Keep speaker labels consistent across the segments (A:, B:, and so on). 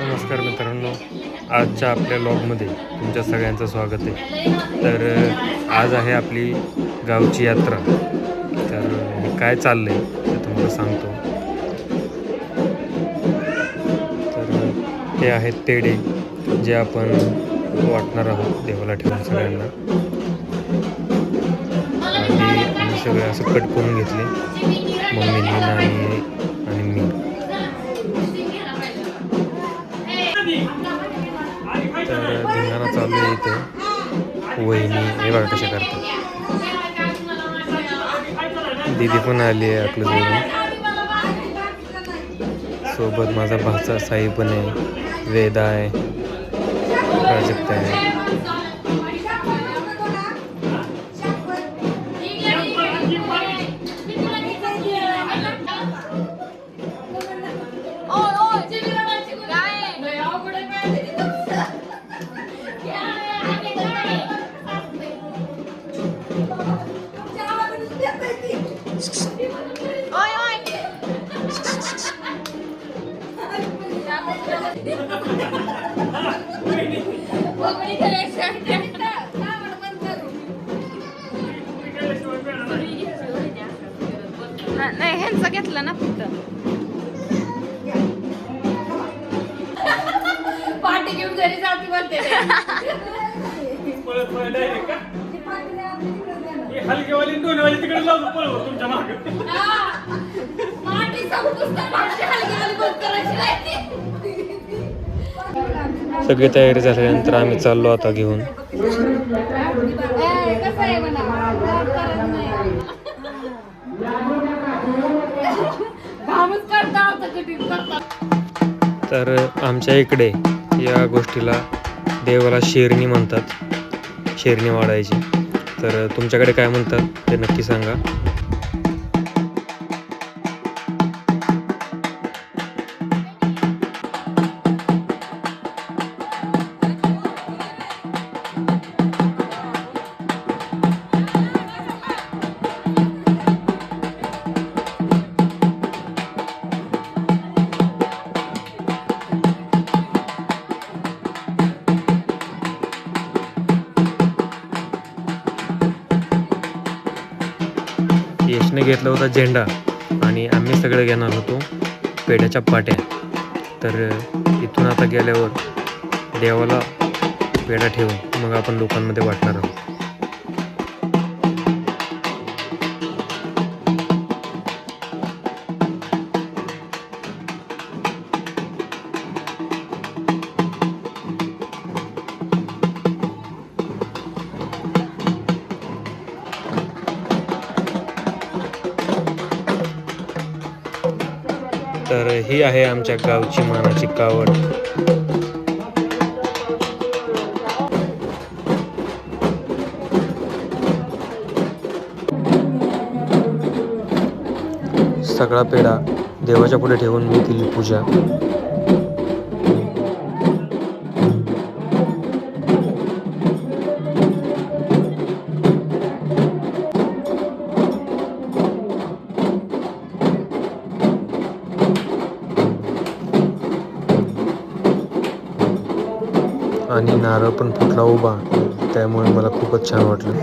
A: नमस्कार मित्रांनो, आजच्या आपल्या लॉगमध्ये तुमच्या सगळ्यांचं स्वागत आहे. तर आज आहे आपली गावची यात्रा. तर काय चाललं आहे ते तुम्हाला सांगतो. तर हे आहेत पेढे जे आपण वाटणार आहोत देवाला ठेवून सगळ्यांना. आधी आम्ही सगळे असं कट करून घेतले, मम्मीनी, नानी आणि मी. तर धिंगाणा चालू आहे इथं. वहिनी हे बघा कशा करतात. दीदी पण आली आहे आपल्याजवळून. सोबत माझा भाचा साई पण आहे, वेदा आहे, प्राजक्ता आहे.
B: नाही ह्यांचा घेतला ना फक्त पार्टी घेऊन घरी जाते बोलते
C: हलकेवाली दोनवाली तिकडे लावून पळव तुमच्या मागे.
A: सगळी तयारी झाल्यानंतर आम्ही चाललो आता घेऊन. तर आमच्या इकडे या गोष्टीला देवाला शेरणी म्हणतात, शेरणी वाढायची. तर तुमच्याकडे काय म्हणतात ते नक्की सांगा. यशने घेतला होता झेंडा आणि आम्ही सगळे घेणार होतो पेढ्याच्या पाट्या. तर इथून आता गेल्यावर देवाला पेढा ठेवून मग आपण लोकांमध्ये वाटणार आहोत. तर ही आहे आमच्या गावची मानाची कावड. सगळा पेढा देवाच्या पुढे ठेवून मी केली पूजा. आणि नारळ पण फुटला उभा, त्यामुळे मला खूपच छान वाटलं.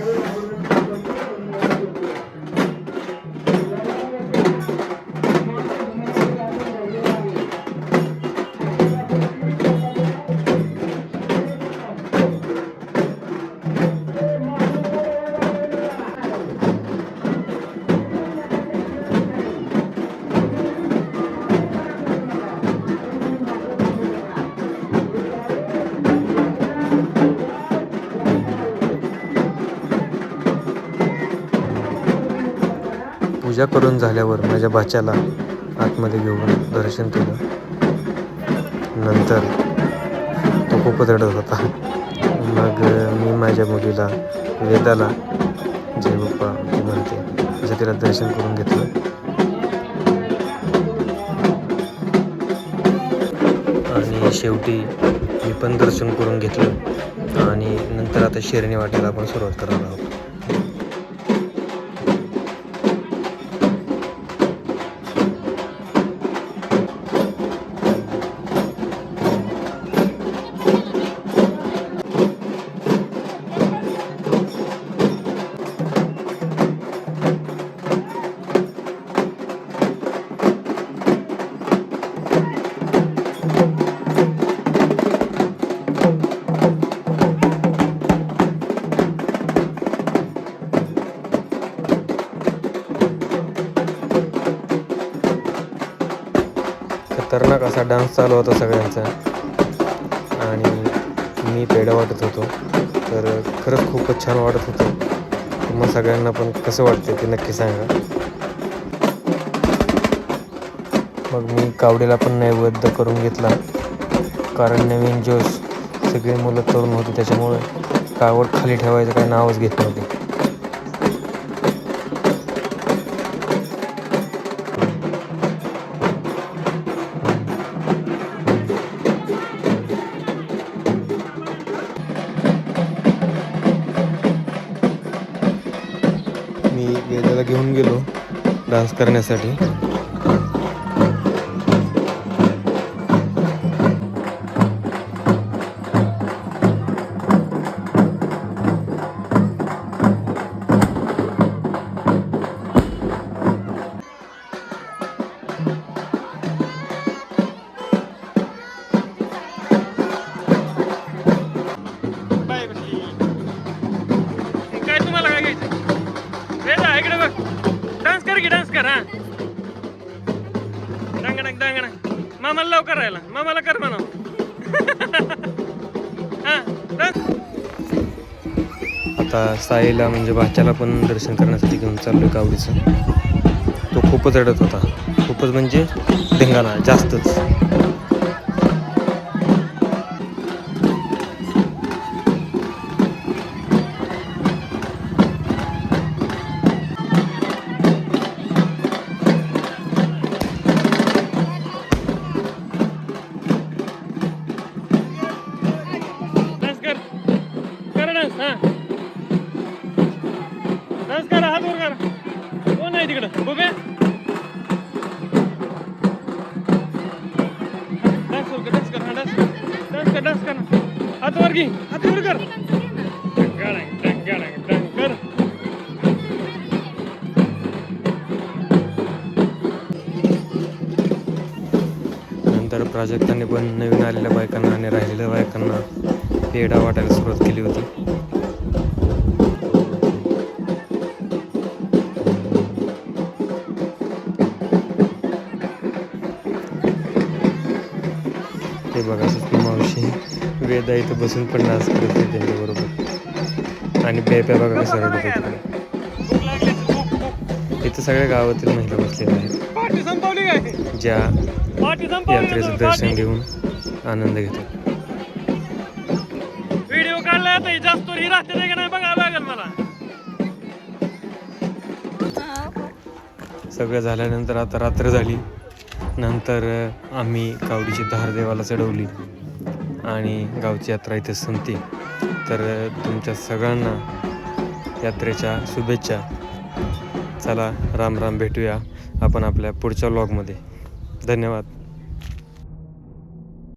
A: पूजा करून झाल्यावर माझ्या भाच्याला आतमध्ये घेऊन दर्शन केलं. नंतर तो खूपच रडत होता. मग मी माझ्या मुलीला वेदाला जय बाप्पा ती म्हणते असं तिला दर्शन करून घेतलं. आणि शेवटी मी पण दर्शन करून घेतलं आणि नंतर आता शेरणी वाटायला आपण सुरुवात करणार आहोत. डान्स चालू होता सगळ्यांचा आणि मी पेढा वाटत होतो. तर खरंच खूपच छान वाटत होतं. तुम्हाला सगळ्यांना पण कसं वाटते ते नक्की सांगा. मग मी कावडीला पण नैवेद्य करून घेतला, कारण नवीन जोश सगळी मुलं तरुण होती त्याच्यामुळे कावड खाली ठेवायचं काही नावच घेत नव्हते. मी वेदाला घेऊन गेलो डान्स करण्यासाठी.
C: बाय बसली. काय तुम्हाला काय घ्यायचं? वेदा इकडे बघ. डान्स कर की डान्स कर. हा डांगडा डांगडा. मामाला लवकर राहिला. मामाला कर म्हणा. हा डान्स.
A: आता साईला म्हणजे भाच्याला पण दर्शन करण्यासाठी घेऊन चाललो कावडीचं. तो खूपच रडत होता, खूपच म्हणजे धिंगाणा जास्तच.
C: डान्स कर. कर डान्स. हा डान्स करा. हात वर करा. कोण आहे तिकडं? बघूया. डान्स वर कर. डान्स कर. हा डान्स कर. डान्स कर. डान्स कर. हात वर घे. हात वर कर. डंगाडंग, डंगाडंग, डंग कर.
A: नंतर प्राजक्ताने पण नवीन आलेल्या बायकांना आणि राहिलेल्या बायकांना पेढा वाटायला सुरुवात केली होती. ते बघा सुद्धा मावशी वेदा इथं बसून पण डान्स करत होते त्यांच्याबरोबर. आणि बेप्या बघा कसं रडत होते.
C: भूक लागली. भूक भूक.
A: इथं सगळ्या गावातील महिला बसलेल्या आहेत,
C: पार्टी संपवली काय?
A: ज्या
C: पार्टी संपवली.
A: यात्रेचं दर्शन घेऊन आनंद घेतात.
C: व्हिडिओ काढला आता जास्त ही राहते का नाही बघावं लागेल मला.
A: सगळं झाल्यानंतर आता रात्र झाली. नंतर आम्ही कावडीची धार देवाला चढवली आणि गावची यात्रा इथे संपते. तर तुमच्या सगळ्यांना यात्रेच्या शुभेच्छा. चला राम राम, भेटूया आपण आपल्या पुढच्या व्लॉगमध्ये. धन्यवाद.